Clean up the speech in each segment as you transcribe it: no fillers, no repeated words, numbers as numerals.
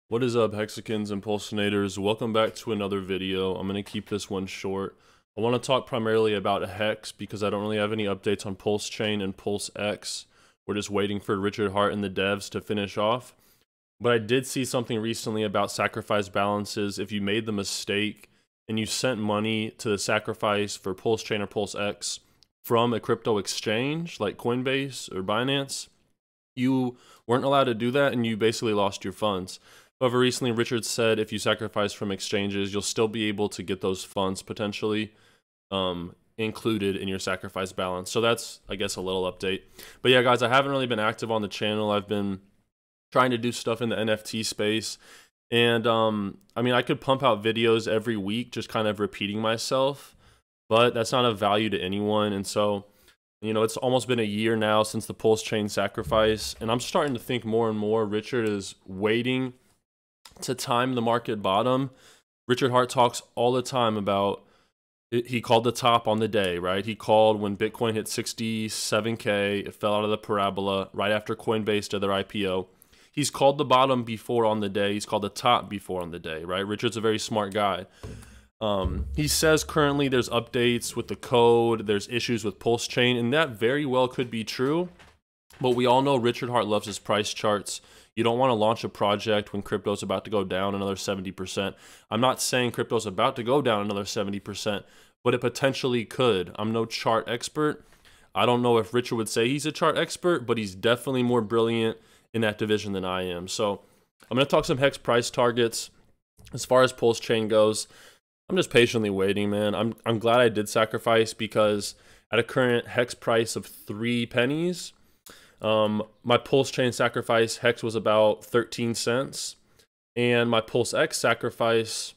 What is up, Hexicans and Pulsinators? Welcome back to another video. I'm going to keep this one short. I want to talk primarily about Hex because I don't really have any updates on Pulsechain and PulseX. We're just waiting for Richard Hart and the devs to finish off. But I did see something recently about sacrifice balances. If you made the mistake and you sent money to the sacrifice for Pulsechain or PulseX from a crypto exchange like Coinbase or Binance, you weren't allowed to do that and you basically lost your funds. However, recently Richard said if you sacrifice from exchanges, you'll still be able to get those funds potentially included in your sacrifice balance. So that's, I guess, a little update. But yeah, guys, I haven't really been active on the channel. I've been trying to do stuff in the NFT space. And I mean, I could pump out videos every week, just kind of repeating myself, but that's not of value to anyone. And so, you know, it's almost been a year now since the Pulsechain sacrifice, and I'm starting to think more and more Richard is waiting to time the market bottom. Richard Hart talks all the time about he called the top on the day, right? He called when Bitcoin hit 67K, it fell out of the parabola right after Coinbase did their IPO. He's called the bottom before on the day. He's called the top before on the day, right? Richard's a very smart guy. He says currently there's updates with the code, there's issues with Pulsechain, and that very well could be true. But we all know Richard Hart loves his price charts. You don't want to launch a project when crypto's about to go down another 70%. I'm not saying crypto's about to go down another 70%, but it potentially could. I'm no chart expert. I don't know if Richard would say he's a chart expert, but he's definitely more brilliant in that division than I am. So I'm going to talk some Hex price targets. As far as Pulsechain goes, I'm just patiently waiting, man. I'm glad I did sacrifice because at a current Hex price of 3 pennies, my Pulsechain sacrifice Hex was about 13 cents, and my PulseX sacrifice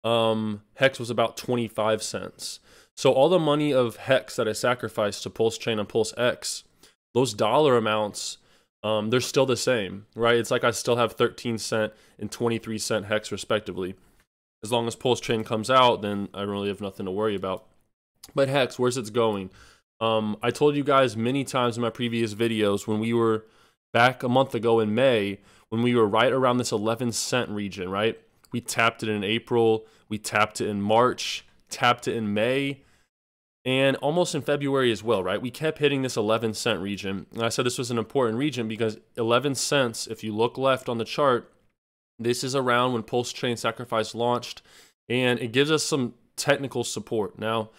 Hex was about 25 cents. So all the money of Hex that I sacrificed to Pulsechain and PulseX, those dollar amounts, they're still the same, right? It's like I still have 13 cent and 23 cent Hex respectively. As long as Pulsechain comes out, then I really have nothing to worry about. But Hex, where's it going? I told you guys many times in my previous videos when we were back a month ago in May, when we were right around this 11 cent region, right? We tapped it in April, we tapped it in March, tapped it in May, and almost in February as well, right? We kept hitting this 11 cent region. And I said this was an important region because 11 cents, if you look left on the chart, this is around when Pulsechain sacrifice launched, and it gives us some technical support. Now,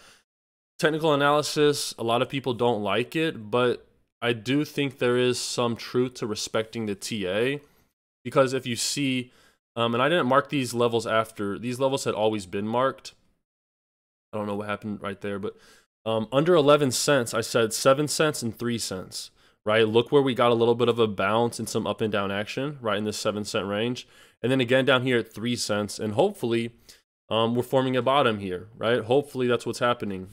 technical analysis, a lot of people don't like it, but I do think there is some truth to respecting the TA, because if you see, and I didn't mark these levels after, these levels had always been marked. I don't know what happened right there, but under 11 cents, I said 7 cents and 3 cents, right? Look where we got a little bit of a bounce and some up and down action, right in this 7 cent range. And then again down here at 3 cents, and hopefully we're forming a bottom here, right? Hopefully that's what's happening.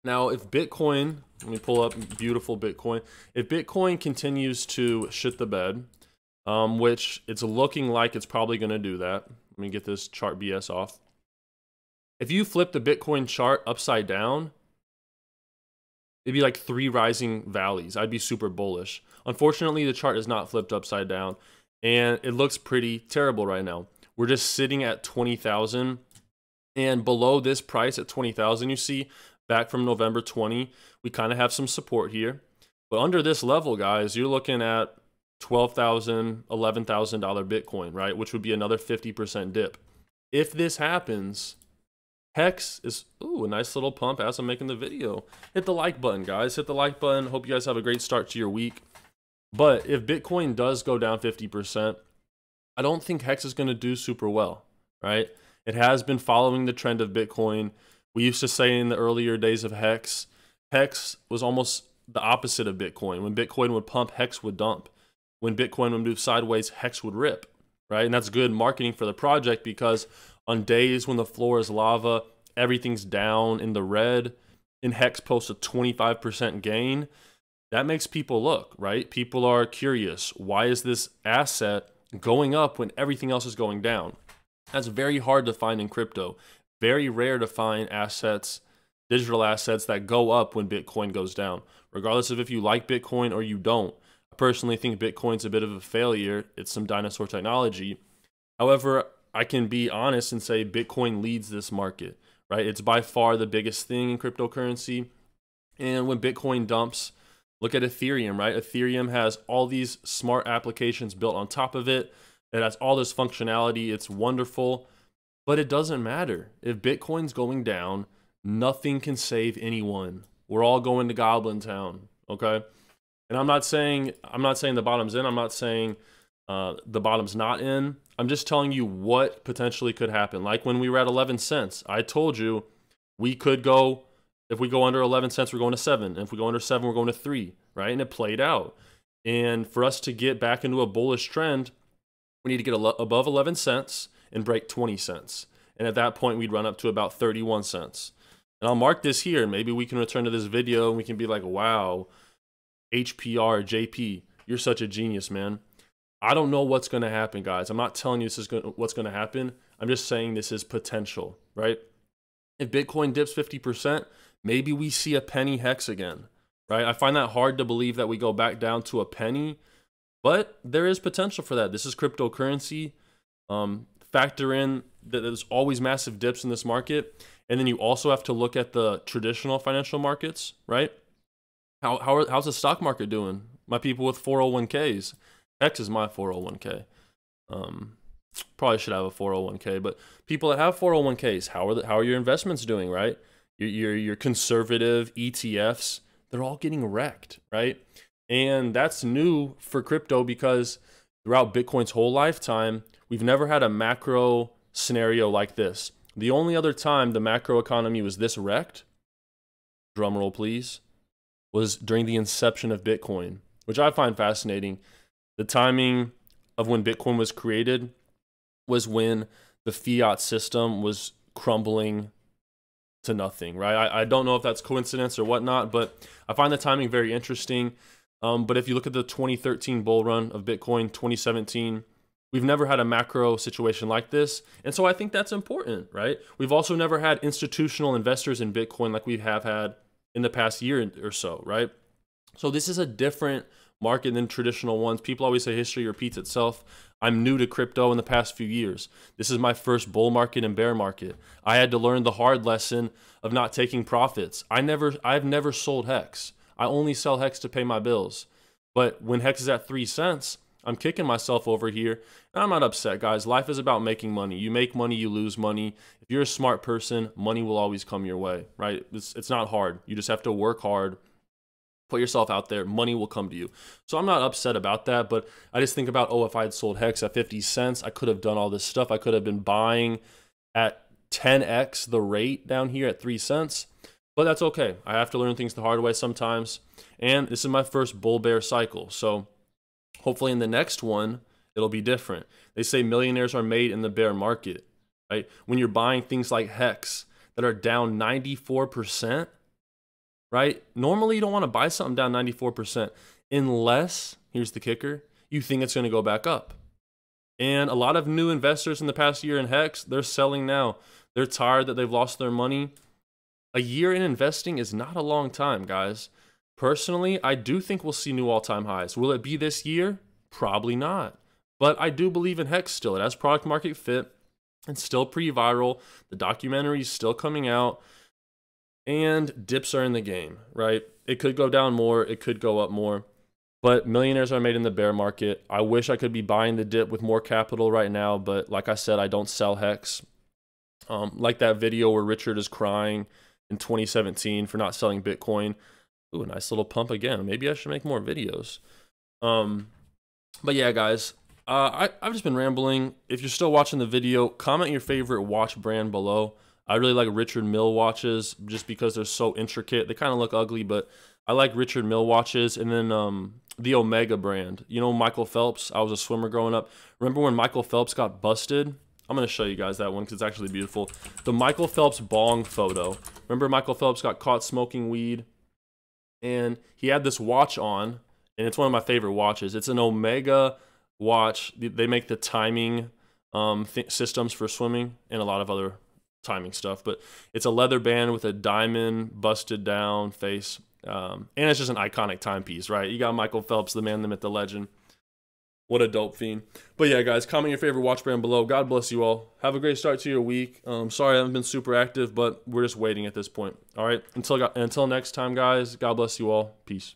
Now, if Bitcoin, let me pull up beautiful Bitcoin. If Bitcoin continues to shit the bed, which it's looking like it's probably going to do that. Let me get this chart BS off. If you flip the Bitcoin chart upside down, it'd be like 3 rising valleys. I'd be super bullish. Unfortunately, the chart is not flipped upside down, and it looks pretty terrible right now. We're just sitting at 20,000, and below this price at 20,000, you see, back from November 20, we kind of have some support here. But under this level, guys, you're looking at $12,000, $11,000 Bitcoin, right? Which would be another 50% dip. If this happens, Hex is, ooh, a nice little pump as I'm making the video. Hit the like button, guys. Hit the like button. Hope you guys have a great start to your week. But if Bitcoin does go down 50%, I don't think Hex is going to do super well, right? It has been following the trend of Bitcoin. We used to say in the earlier days of Hex, Hex was almost the opposite of Bitcoin. When Bitcoin would pump, Hex would dump. When Bitcoin would move sideways, Hex would rip, right? And that's good marketing for the project because on days when the floor is lava, everything's down in the red, and Hex posts a 25% gain, that makes people look, right? People are curious. Why is this asset going up when everything else is going down? That's very hard to find in crypto. Very rare to find assets, digital assets that go up when Bitcoin goes down. Regardless of if you like Bitcoin or you don't, I personally think Bitcoin's a bit of a failure. It's some dinosaur technology. However, I can be honest and say Bitcoin leads this market, right? It's by far the biggest thing in cryptocurrency. And when Bitcoin dumps, look at Ethereum, right? Ethereum has all these smart applications built on top of it. It has all this functionality. It's wonderful, but it doesn't matter. If Bitcoin's going down, nothing can save anyone. We're all going to Goblin Town, okay? And I'm not saying the bottom's in. I'm not saying the bottom's not in. I'm just telling you what potentially could happen. Like when we were at 11 cents, I told you we could go, if we go under 11 cents, we're going to 7. And if we go under 7, we're going to 3, right? And it played out. And for us to get back into a bullish trend, we need to get above 11 cents and break 20 cents. And at that point, we'd run up to about 31 cents. And I'll mark this here. Maybe we can return to this video and we can be like, wow, HPR, JP, you're such a genius, man. I don't know what's going to happen, guys. I'm not telling you this is what's going to happen. I'm just saying this is potential, right? If Bitcoin dips 50%, maybe we see a penny hex again, right? I find that hard to believe that we go back down to a penny, but there is potential for that. This is cryptocurrency. Factor in that there's always massive dips in this market. And then you also have to look at the traditional financial markets, right? How's the stock market doing? My people with 401ks. Hex is my 401k. Probably should have a 401k, but people that have 401ks, how are your investments doing, right? Your conservative ETFs, they're all getting wrecked, right? And that's new for crypto because throughout Bitcoin's whole lifetime, we've never had a macro scenario like this. The only other time the macro economy was this wrecked, drum roll please, was during the inception of Bitcoin, which I find fascinating. The timing of when Bitcoin was created was when the fiat system was crumbling to nothing, right? I don't know if that's coincidence or whatnot, but I find the timing very interesting. But if you look at the 2013 bull run of Bitcoin, 2017, we've never had a macro situation like this. And so I think that's important, right? We've also never had institutional investors in Bitcoin like we have had in the past year or so, right? So this is a different market than traditional ones. People always say history repeats itself. I'm new to crypto in the past few years. This is my first bull market and bear market. I had to learn the hard lesson of not taking profits. I've never sold Hex. I only sell Hex to pay my bills. But when Hex is at 3 cents, I'm kicking myself over here. And I'm not upset, guys. Life is about making money. You make money, you lose money. If you're a smart person, money will always come your way, right? It's not hard. You just have to work hard. Put yourself out there, money will come to you. So I'm not upset about that, but I just think about, oh, if I had sold Hex at 50 cents, I could have done all this stuff. I could have been buying at 10x the rate down here at 3 cents, but that's okay. I have to learn things the hard way sometimes. And this is my first bull bear cycle. So hopefully in the next one, it'll be different. They say millionaires are made in the bear market, right? When you're buying things like Hex that are down 94%, right? Normally, you don't want to buy something down 94% unless, here's the kicker, you think it's going to go back up. And a lot of new investors in the past year in Hex, they're selling now. They're tired that they've lost their money. A year in investing is not a long time, guys. Personally, I do think we'll see new all-time highs. Will it be this year? Probably not. But I do believe in Hex still. It has product market fit. It's still pretty viral. The documentary is still coming out. And dips are in the game, right? It could go down more, it could go up more, but millionaires are made in the bear market. I wish I could be buying the dip with more capital right now, but like I said, I don't sell Hex. Like that video where Richard is crying in 2017 for not selling Bitcoin. Ooh, a nice little pump again. Maybe I should make more videos. But yeah, guys, I've just been rambling. If you're still watching the video, comment your favorite watch brand below. I really like Richard Mille watches just because they're so intricate. They kind of look ugly, but I like Richard Mille watches. And then the Omega brand. You know Michael Phelps? I was a swimmer growing up. Remember when Michael Phelps got busted? I'm going to show you guys that one because it's actually beautiful. The Michael Phelps bong photo. Remember Michael Phelps got caught smoking weed? And he had this watch on, and it's one of my favorite watches. It's an Omega watch. They make the timing systems for swimming and a lot of other timing stuff, but it's a leather band with a diamond busted down face. And it's just an iconic timepiece, right? You got Michael Phelps, the man, the myth, the legend. What a dope fiend. But yeah, guys, comment your favorite watch brand below. God bless you all. Have a great start to your week. Sorry I haven't been super active, but we're just waiting at this point. All right, until next time, guys, God bless you all. Peace.